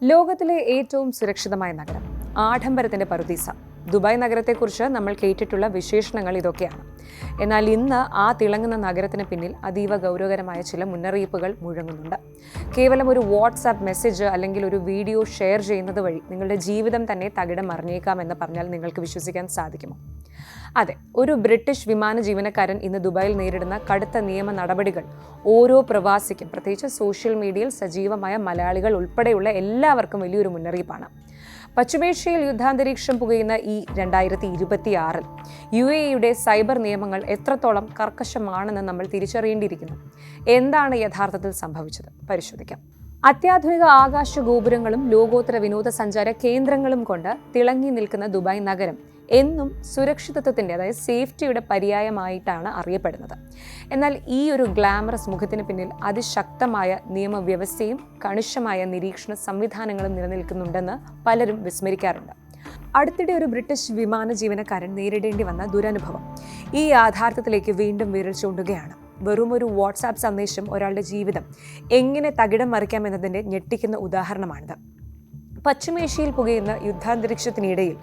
ലോകത്തിലെ ഏറ്റവും സുരക്ഷിതമായ നഗരം, ആഡംബരത്തിന്റെ പറുദീസ. ദുബായ് നഗരത്തെക്കുറിച്ച് നമ്മൾ കേട്ടിട്ടുള്ള വിശേഷണങ്ങൾ ഇതൊക്കെയാണ്. എന്നാൽ ഇന്ന് ആ തിളങ്ങുന്ന നഗരത്തിന് പിന്നിൽ അതീവ ഗൗരവകരമായ ചില മുന്നറിയിപ്പുകൾ മുഴങ്ങുന്നുണ്ട്. കേവലം ഒരു വാട്സാപ്പ് മെസ്സേജ് അല്ലെങ്കിൽ ഒരു വീഡിയോ ഷെയർ ചെയ്യുന്നത് വഴി നിങ്ങളുടെ ജീവിതം തന്നെ തകിടം മറിഞ്ഞേക്കാമെന്ന് പറഞ്ഞാൽ നിങ്ങൾക്ക് വിശ്വസിക്കാൻ സാധിക്കുമോ? അതെ, ഒരു ബ്രിട്ടീഷ് വിമാന ജീവനക്കാരൻ ഇന്ന് ദുബായിൽ നേരിടുന്ന കടുത്ത നിയമ നടപടികൾ ഓരോ പ്രവാസിക്കും, പ്രത്യേകിച്ച് സോഷ്യൽ മീഡിയയിൽ സജീവമായ മലയാളികൾ ഉൾപ്പെടെയുള്ള എല്ലാവർക്കും വലിയൊരു മുന്നറിയിപ്പാണ്. പശ്ചിമേഷ്യയിൽ യുദ്ധാന്തരീക്ഷം പുകയുന്ന ഈ 2026 UAEയുടെ സൈബർ നിയമങ്ങൾ എത്രത്തോളം കർക്കശമാണെന്ന് നമ്മൾ തിരിച്ചറിയേണ്ടിയിരിക്കുന്നു. എന്താണ് യഥാർത്ഥത്തിൽ സംഭവിച്ചത്? പരിശോധിക്കാം. അത്യാധുനിക ആകാശ ഗോപുരങ്ങളും ലോകോത്തര വിനോദസഞ്ചാര കേന്ദ്രങ്ങളും കൊണ്ട് തിളങ്ങി നിൽക്കുന്ന ദുബായ് നഗരം എന്നും സുരക്ഷിതത്വത്തിൻ്റെ, അതായത് സേഫ്റ്റിയുടെ പര്യായമായിട്ടാണ് അറിയപ്പെടുന്നത്. എന്നാൽ ഈ ഒരു ഗ്ലാമറസ് മുഖത്തിന് പിന്നിൽ അതിശക്തമായ നിയമവ്യവസ്ഥയും കണിശമായ നിരീക്ഷണ സംവിധാനങ്ങളും നിലനിൽക്കുന്നുണ്ടെന്ന് പലരും വിസ്മരിക്കാറുണ്ട്. അടുത്തിടെ ഒരു ബ്രിട്ടീഷ് വിമാന ജീവനക്കാരൻ നേരിടേണ്ടി വന്ന ദുരനുഭവം ഈ യാഥാർത്ഥ്യത്തിലേക്ക് വീണ്ടും വിരൽ ചൂണ്ടുകയാണ്. വെറും ഒരു വാട്സാപ്പ് സന്ദേശം ഒരാളുടെ ജീവിതം എങ്ങനെ തകിടം മറിക്കാമെന്നതിൻ്റെ ഞെട്ടിക്കുന്ന ഉദാഹരണമാണിത്. പശ്ചിമേഷ്യയിൽ പുകയുന്ന യുദ്ധാന്തരീക്ഷത്തിനിടയിൽ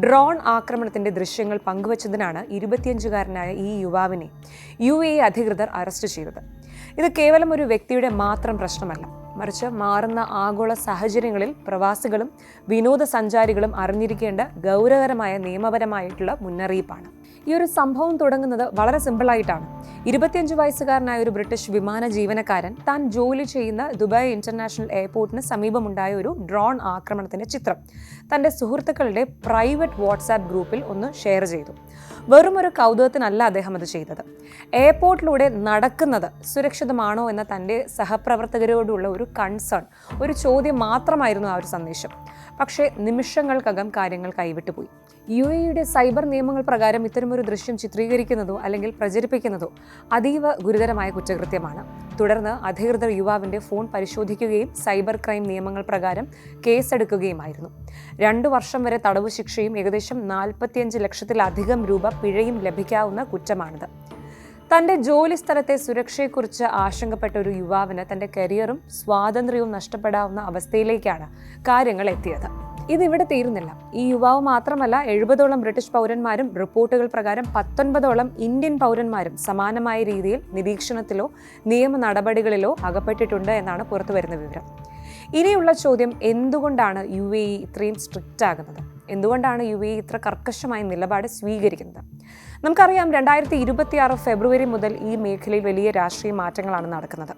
ഡ്രോൺ ആക്രമണത്തിന്റെ ദൃശ്യങ്ങൾ പങ്കുവച്ചതിനാണ് 25-കാരനായ ഈ യുവാവിനെ UAE അധികൃതർ അറസ്റ്റ് ചെയ്തത്. ഇത് കേവലം ഒരു വ്യക്തിയുടെ മാത്രം പ്രശ്നമല്ല, മറിച്ച് മാറുന്ന ആഗോള സാഹചര്യങ്ങളിൽ പ്രവാസികളും വിനോദസഞ്ചാരികളും അറിഞ്ഞിരിക്കേണ്ട ഗൗരവകരമായ നിയമപരമായിട്ടുള്ള മുന്നറിയിപ്പാണ്. ഈ ഒരു സംഭവം തുടങ്ങുന്നത് വളരെ സിമ്പിളായിട്ടാണ്. 25 വയസ്സുകാരനായ ഒരു ബ്രിട്ടീഷ് വിമാന ജീവനക്കാരൻ താൻ ജോലി ചെയ്യുന്ന ദുബായ് ഇന്റർനാഷണൽ എയർപോർട്ടിന് സമീപമുണ്ടായ ഒരു ഡ്രോൺ ആക്രമണത്തിന്റെ ചിത്രം തന്റെ സുഹൃത്തുക്കളുടെ പ്രൈവറ്റ് വാട്സാപ്പ് ഗ്രൂപ്പിൽ ഒന്ന് ഷെയർ ചെയ്തു. വെറും ഒരു കൗതുകത്തിനല്ല അദ്ദേഹം അത് ചെയ്തത്. എയർപോർട്ടിലൂടെ നടക്കുന്നത് സുരക്ഷിതമാണോ എന്ന തൻ്റെ സഹപ്രവർത്തകരോടുള്ള ഒരു കൺസേൺ, ഒരു ചോദ്യം മാത്രമായിരുന്നു ആ ഒരു സന്ദേശം. പക്ഷേ നിമിഷങ്ങൾക്കകം കാര്യങ്ങൾ കൈവിട്ടുപോയി. UAEയുടെ സൈബർ നിയമങ്ങൾ പ്രകാരം ഇത്തരമൊരു ദൃശ്യം ചിത്രീകരിക്കുന്നതോ അല്ലെങ്കിൽ പ്രചരിപ്പിക്കുന്നതോ അതീവ ഗുരുതരമായ കുറ്റകൃത്യമാണ്. തുടർന്ന് അധികൃതർ യുവാവിൻ്റെ ഫോൺ പരിശോധിക്കുകയും സൈബർ ക്രൈം നിയമങ്ങൾ പ്രകാരം കേസെടുക്കുകയുമായിരുന്നു. 2 വർഷം വരെ തടവ് ശിക്ഷയും ഏകദേശം 45 ലക്ഷത്തിലധികം രൂപ പിഴയും ലഭിക്കാവുന്ന കുറ്റമാണിത്. തൻ്റെ ജോലി സ്ഥലത്തെ സുരക്ഷയെക്കുറിച്ച് ആശങ്കപ്പെട്ട ഒരു യുവാവിന് തൻ്റെ കരിയറും സ്വാതന്ത്ര്യവും നഷ്ടപ്പെടാവുന്ന അവസ്ഥയിലേക്കാണ് കാര്യങ്ങൾ എത്തിയത്. ഇതിവിടെ തീരുന്നില്ല. ഈ യുവാവ് മാത്രമല്ല, 70ഓളം ബ്രിട്ടീഷ് പൗരന്മാരും റിപ്പോർട്ടുകൾ പ്രകാരം 19ഓളം ഇന്ത്യൻ പൗരന്മാരും സമാനമായ രീതിയിൽ നിരീക്ഷണത്തിലോ നിയമ നടപടികളിലോ അകപ്പെട്ടിട്ടുണ്ട് എന്നാണ് പുറത്തുവരുന്ന വിവരം. ഇനിയുള്ള ചോദ്യം, എന്തുകൊണ്ടാണ് UAE ഇത്രയും സ്ട്രിക്റ്റ് ആകുന്നത്? എന്തുകൊണ്ടാണ് UAE ഇത്ര കർക്കശമായ നിലപാട് സ്വീകരിക്കുന്നത്? നമുക്കറിയാം, 2026 ഫെബ്രുവരി മുതൽ ഈ മേഖലയിൽ വലിയ രാഷ്ട്രീയ മാറ്റങ്ങളാണ് നടക്കുന്നത്.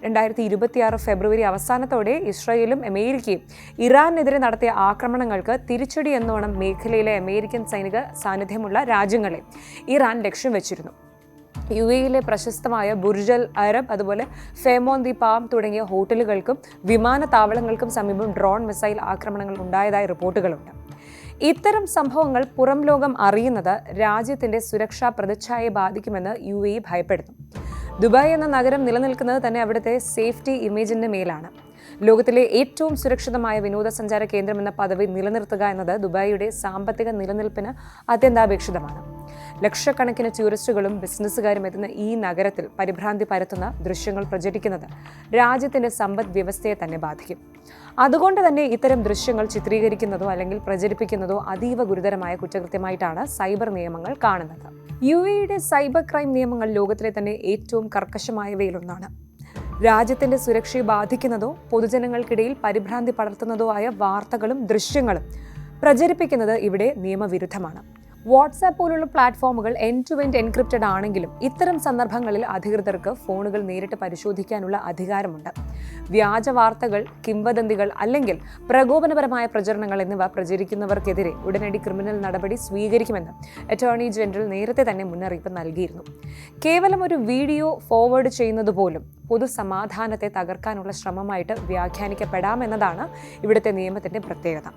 2026 ഫെബ്രുവരി അവസാനത്തോടെ ഇസ്രായേലും അമേരിക്കയും ഇറാനെതിരെ നടത്തിയ ആക്രമണങ്ങൾക്ക് തിരിച്ചടി എന്നോണം മേഖലയിലെ അമേരിക്കൻ സൈനിക സാന്നിധ്യമുള്ള രാജ്യങ്ങളെ ഇറാൻ ലക്ഷ്യം വെച്ചിരുന്നു. UAEയിലെ പ്രശസ്തമായ ബുർജൽ അറബ്, അതുപോലെ ഫേമോൻ ദി പാം തുടങ്ങിയ ഹോട്ടലുകൾക്കും വിമാനത്താവളങ്ങൾക്കും സമീപം ഡ്രോൺ മിസൈൽ ആക്രമണങ്ങൾ ഉണ്ടായതായി റിപ്പോർട്ടുകളുണ്ട്. ഇത്തരം സംഭവങ്ങൾ പുറം ലോകം അറിയുന്നത് രാജ്യത്തിന്റെ സുരക്ഷാ പ്രതിച്ഛായയെ ബാധിക്കുമെന്ന് UAE ഭയപ്പെടുന്നു. ദുബായ് എന്ന നഗരം നിലനിൽക്കുന്നത് തന്നെ അവിടുത്തെ സേഫ്റ്റി ഇമേജിന്റെ മേലാണ്. ലോകത്തിലെ ഏറ്റവും സുരക്ഷിതമായ വിനോദസഞ്ചാര കേന്ദ്രം എന്ന പദവി നിലനിർത്തുക എന്നത് ദുബായിയുടെ സാമ്പത്തിക നിലനിൽപ്പിന് അത്യന്താപേക്ഷിതമാണ്. ലക്ഷക്കണക്കിന് ടൂറിസ്റ്റുകളും ബിസിനസ്സുകാരും എത്തുന്ന ഈ നഗരത്തിൽ പരിഭ്രാന്തി പരത്തുന്ന ദൃശ്യങ്ങൾ പ്രചരിക്കുന്നത് രാജ്യത്തിന്റെ സമ്പദ് വ്യവസ്ഥയെ തന്നെ ബാധിക്കും. അതുകൊണ്ട് തന്നെ ഇത്തരം ദൃശ്യങ്ങൾ ചിത്രീകരിക്കുന്നതോ അല്ലെങ്കിൽ പ്രചരിപ്പിക്കുന്നതോ അതീവ ഗുരുതരമായ കുറ്റകൃത്യമായിട്ടാണ് സൈബർ നിയമങ്ങൾ കാണുന്നത്. UAEയുടെ സൈബർ ക്രൈം നിയമങ്ങൾ ലോകത്തിലെ തന്നെ ഏറ്റവും കർക്കശമായവയിലൊന്നാണ്. രാജ്യത്തിന്റെ സുരക്ഷയെ ബാധിക്കുന്നതോ പൊതുജനങ്ങൾക്കിടയിൽ പരിഭ്രാന്തി പടർത്തുന്നതോ ആയ വാർത്തകളും ദൃശ്യങ്ങളും പ്രചരിപ്പിക്കുന്നത് ഇവിടെ നിയമവിരുദ്ധമാണ്. വാട്സാപ്പ് പോലുള്ള പ്ലാറ്റ്ഫോമുകൾ എൻഡ് ടു എൻഡ് എൻക്രിപ്റ്റഡ് ആണെങ്കിലും ഇത്തരം സന്ദർഭങ്ങളിൽ അധികൃതർക്ക് ഫോണുകൾ നേരിട്ട് പരിശോധിക്കാനുള്ള അധികാരമുണ്ട്. വ്യാജ വാർത്തകൾ, കിംവദന്തികൾ അല്ലെങ്കിൽ പ്രകോപനപരമായ പ്രചരണങ്ങൾ എന്നിവ പ്രചരിക്കുന്നവർക്കെതിരെ ഉടനടി ക്രിമിനൽ നടപടി സ്വീകരിക്കുമെന്ന് അറ്റോർണി ജനറൽ നേരത്തെ തന്നെ മുന്നറിയിപ്പ് നൽകിയിരുന്നു. കേവലം ഒരു വീഡിയോ ഫോർവേഡ് ചെയ്യുന്നത് പോലും പൊതുസമാധാനത്തെ തകർക്കാനുള്ള ശ്രമമായിട്ട് വ്യാഖ്യാനിക്കപ്പെടാമെന്നതാണ് ഇവിടുത്തെ നിയമത്തിന്റെ പ്രത്യേകത.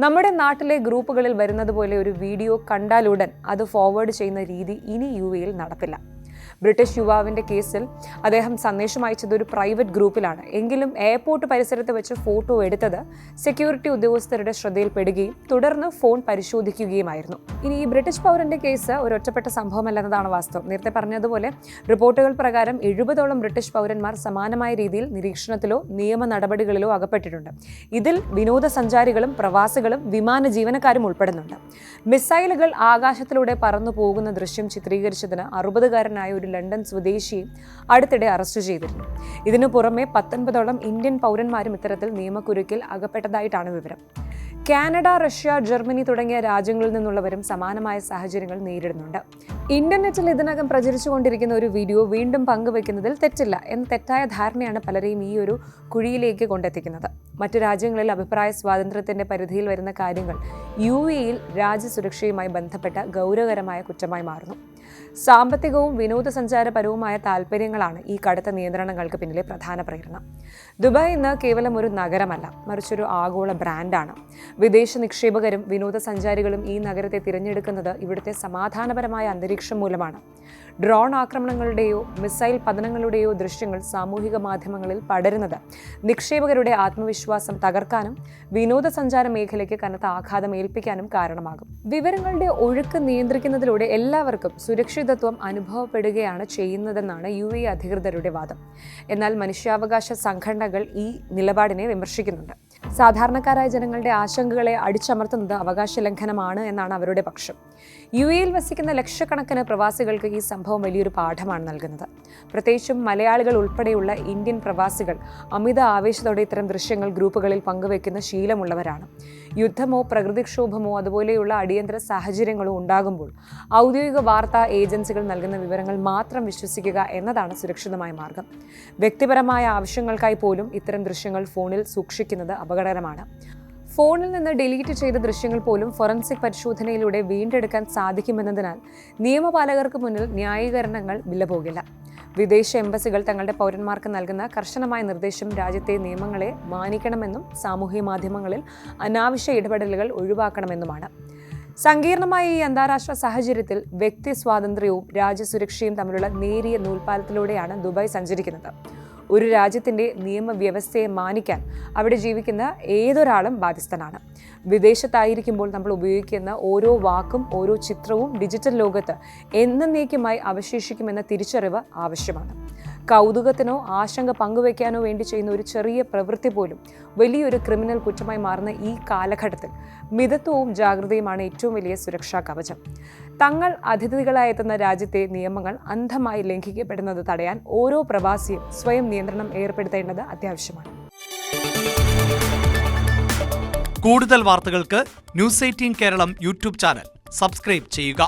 നമ്മുടെ നാട്ടിലെ ഗ്രൂപ്പുകളിൽ വരുന്നത് പോലെ ഒരു വീഡിയോ കണ്ടാലുടൻ അത് ഫോർവേഡ് ചെയ്യുന്ന രീതി ഇനി UAEയിൽ നടപ്പില്ല. ബ്രിട്ടീഷ് യുവാവിൻ്റെ കേസിൽ അദ്ദേഹം സന്ദേശം അയച്ചത് ഒരു പ്രൈവറ്റ് ഗ്രൂപ്പിലാണ്. എങ്കിലും എയർപോർട്ട് പരിസരത്ത് വെച്ച് ഫോട്ടോ എടുത്തത് സെക്യൂരിറ്റി ഉദ്യോഗസ്ഥരുടെ ശ്രദ്ധയിൽപ്പെടുകയും തുടർന്ന് ഫോൺ പരിശോധിക്കുകയുമായിരുന്നു. ഇനി ഈ ബ്രിട്ടീഷ് പൗരന്റെ കേസ് ഒരു ഒറ്റപ്പെട്ട സംഭവമല്ലെന്നതാണ് വാസ്തവം. നേരത്തെ പറഞ്ഞതുപോലെ റിപ്പോർട്ടുകൾ പ്രകാരം 70ഓളം ബ്രിട്ടീഷ് പൗരന്മാർ സമാനമായ രീതിയിൽ നിരീക്ഷണത്തിലോ നിയമ നടപടികളിലോ അകപ്പെട്ടിട്ടുണ്ട്. ഇതിൽ വിനോദസഞ്ചാരികളും പ്രവാസികളും വിമാന ജീവനക്കാരും ഉൾപ്പെടുന്നുണ്ട്. മിസൈലുകൾ ആകാശത്തിലൂടെ പറന്നു പോകുന്ന ദൃശ്യം ചിത്രീകരിച്ചതിന് 60കാരനായ ഒരു ലണ്ടൻ സ്വദേശിയെ അടുത്തിടെ അറസ്റ്റ് ചെയ്തിരുന്നു. ഇതിനു പുറമെ 19ഓളം ഇന്ത്യൻ പൗരന്മാരും ഇത്തരത്തിൽ നിയമക്കുരുക്കിൽ അകപ്പെട്ടതായിട്ടാണ് വിവരം. കാനഡ, റഷ്യ, ജർമ്മനി തുടങ്ങിയ രാജ്യങ്ങളിൽ നിന്നുള്ളവരും സമാനമായ സാഹചര്യങ്ങൾ നേരിടുന്നുണ്ട്. ഇന്റർനെറ്റിൽ ഇതിനകം പ്രചരിച്ചുകൊണ്ടിരിക്കുന്ന ഒരു വീഡിയോ വീണ്ടും പങ്കുവെക്കുന്നതിൽ തെറ്റില്ല എന്ന തെറ്റായ ധാരണയാണ് പലരെയും ഈ ഒരു കുഴിയിലേക്ക് കൊണ്ടെത്തിക്കുന്നത്. മറ്റു രാജ്യങ്ങളിൽ അഭിപ്രായ സ്വാതന്ത്ര്യത്തിന്റെ പരിധിയിൽ വരുന്ന കാര്യങ്ങൾ UAE-യിൽ രാജ്യസുരക്ഷയുമായി ബന്ധപ്പെട്ട ഗൗരവകരമായ കുറ്റമായി മാറുന്നു. സാമ്പത്തികവും വിനോദസഞ്ചാരപരവുമായ താല്പര്യങ്ങളാണ് ഈ കടുത്ത നിയന്ത്രണങ്ങൾക്ക് പിന്നിലെ പ്രധാന പ്രേരണ. ദുബായ് ഇന്ന് കേവലം ഒരു നഗരമല്ല, മറിച്ചൊരു ആഗോള ബ്രാൻഡാണ്. വിദേശ നിക്ഷേപകരും വിനോദസഞ്ചാരികളും ഈ നഗരത്തെ തിരഞ്ഞെടുക്കുന്നത് ഇവിടുത്തെ സമാധാനപരമായ അന്തരീക്ഷം മൂലമാണ്. ഡ്രോൺ ആക്രമണങ്ങളുടെയോ മിസൈൽ പതനങ്ങളുടെയോ ദൃശ്യങ്ങൾ സാമൂഹിക മാധ്യമങ്ങളിൽ പടരുന്നത് നിക്ഷേപകരുടെ ആത്മവിശ്വാസം തകർക്കാനും വിനോദസഞ്ചാര മേഖലയ്ക്ക് കനത്ത ആഘാതം ഏൽപ്പിക്കാനും കാരണമാകും. വിവരങ്ങളുടെ ഒഴുക്ക് നിയന്ത്രിക്കുന്നതിലൂടെ എല്ലാവർക്കും സുരക്ഷിതത്വം അനുഭവപ്പെടുകയാണ് ചെയ്യുന്നതെന്നാണ് UAE അധികൃതരുടെ വാദം. എന്നാൽ മനുഷ്യാവകാശ സംഘടനകൾ ഈ നിലപാടിനെ വിമർശിക്കുന്നുണ്ട്. സാധാരണക്കാരായ ജനങ്ങളുടെ ആശങ്കകളെ അടിച്ചമർത്തുന്നത് അവകാശ ലംഘനമാണ് എന്നാണ് അവരുടെ പക്ഷം. UAE-യിൽ വസിക്കുന്ന ലക്ഷക്കണക്കിന് പ്രവാസികൾക്ക് ഈ സംഭവം വലിയൊരു പാഠമാണ് നൽകുന്നത്. പ്രത്യേകിച്ചും മലയാളികൾ ഉൾപ്പെടെയുള്ള ഇന്ത്യൻ പ്രവാസികൾ അമിത ആവേശത്തോടെ ഇത്തരം ദൃശ്യങ്ങൾ ഗ്രൂപ്പുകളിൽ പങ്കുവെക്കുന്ന ശീലമുള്ളവരാണ്. യുദ്ധമോ പ്രകൃതിക്ഷോഭമോ അതുപോലെയുള്ള അടിയന്തര സാഹചര്യങ്ങളോ ഉണ്ടാകുമ്പോൾ ഔദ്യോഗിക വാർത്താ ഏജൻസികൾ നൽകുന്ന വിവരങ്ങൾ മാത്രം വിശ്വസിക്കുക എന്നതാണ് സുരക്ഷിതമായ മാർഗം. വ്യക്തിപരമായ ആവശ്യങ്ങൾക്കായി പോലും ഇത്തരം ദൃശ്യങ്ങൾ ഫോണിൽ സൂക്ഷിക്കുന്നത് അപകടകരമാണ്. ഫോണിൽ നിന്ന് ഡിലീറ്റ് ചെയ്ത ദൃശ്യങ്ങൾ പോലും ഫോറൻസിക് പരിശോധനയിലൂടെ വീണ്ടെടുക്കാൻ സാധിക്കുമെന്നതിനാൽ നിയമപാലകർക്ക് മുന്നിൽ ന്യായീകരണങ്ങൾ വിലപോകില്ല. വിദേശ എംബസികൾ തങ്ങളുടെ പൗരന്മാർക്ക് നൽകുന്ന കർശനമായ നിർദ്ദേശം രാജ്യത്തെ നിയമങ്ങളെ മാനിക്കണമെന്നും സാമൂഹ്യ മാധ്യമങ്ങളിൽ അനാവശ്യ ഇടപെടലുകൾ ഒഴിവാക്കണമെന്നുമാണ്. സങ്കീർണമായ ഈ അന്താരാഷ്ട്ര സാഹചര്യത്തിൽ വ്യക്തി സ്വാതന്ത്ര്യവും രാജ്യസുരക്ഷയും തമ്മിലുള്ള നേരിയ നൂൽപ്പാലത്തിലൂടെയാണ് ദുബായ് സഞ്ചരിക്കുന്നത്. ഒരു രാജ്യത്തിൻ്റെ നിയമവ്യവസ്ഥയെ മാനിക്കാൻ അവിടെ ജീവിക്കുന്ന ഏതൊരാളും ബാധ്യസ്ഥനാണ്. വിദേശത്തായിരിക്കുമ്പോൾ നമ്മൾ ഉപയോഗിക്കുന്ന ഓരോ വാക്കും ഓരോ ചിത്രവും ഡിജിറ്റൽ ലോകത്ത് എന്നേക്കുമായി അവശേഷിക്കുമെന്ന തിരിച്ചറിവ് ആവശ്യമാണ്. കൗതുകത്തിനോ ആശങ്ക പങ്കുവയ്ക്കാനോ വേണ്ടി ചെയ്യുന്ന ഒരു ചെറിയ പ്രവൃത്തി പോലും വലിയൊരു ക്രിമിനൽ കുറ്റമായി മാറുന്ന ഈ കാലഘട്ടത്തിൽ മിതത്വവും ജാഗ്രതയുമാണ് ഏറ്റവും വലിയ സുരക്ഷാ കവചം. തങ്ങൾ അതിഥികളായെത്തുന്ന രാജ്യത്തെ നിയമങ്ങൾ അന്ധമായി ലംഘിക്കപ്പെടുന്നത് തടയാൻ ഓരോ പ്രവാസിയും സ്വയം നിയന്ത്രണം ഏർപ്പെടുത്തേണ്ടത് അത്യാവശ്യമാണ്. കൂടുതൽ വാർത്തകൾക്ക് News 18 Keralam YouTube channel subscribe ചെയ്യുക.